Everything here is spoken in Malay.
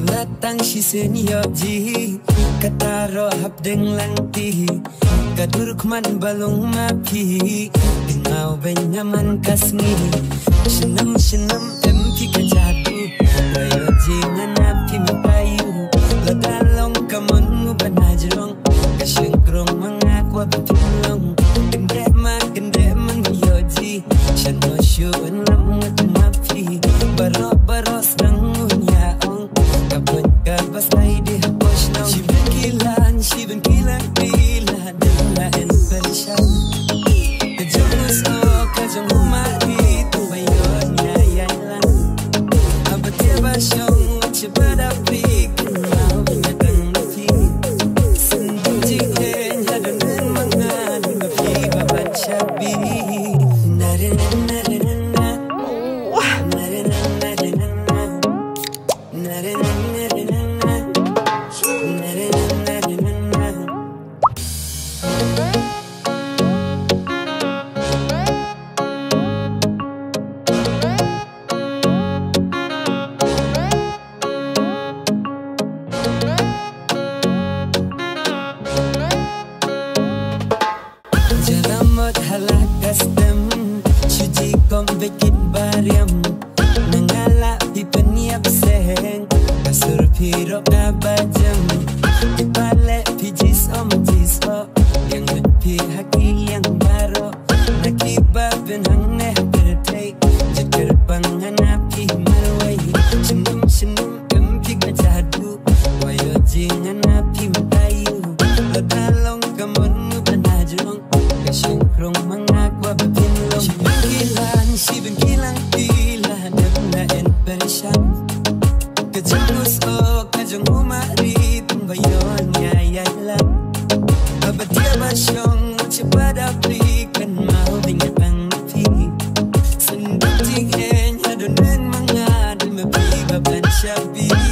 Latang si senyoji kataro hap deng langti kaduruk man balong mapi dingau benyaman kasngi senam emki kajatu rayoji nganapi mapayu ladalong kamon banajrong kasengkrong mangakwa betulong gende man yoji chano syuan lam ngatumapi baros nang unyaong kapun kabas lai di hapos nang she been kilan dela en perishan kejumus kajong umari tubayon yayalan abatia basyong chibada pik mau binatang nafi sendiri hadunan mangan mafi baban shabi Jalamot halakas dem Suji kom bekit bariam Nangala pipeniap seheng Kasur pirok abajam Ipale pijis om jiso Yang lepi hakil yang baro Nakibab benang neh berdek Jekir pangan api marwai Senum empi gajadu Wayo jingan api matayu Ladalong kamun banajrong Kasengkrong mangakwa bepinlong Si bengkilan pila Dapna en perishan Kejumus kajong umari Tumbayon yayalan Abatia basyong Cipada berikan mau bingatang nafi Sendiri hadunan mangad Mepi baban syabi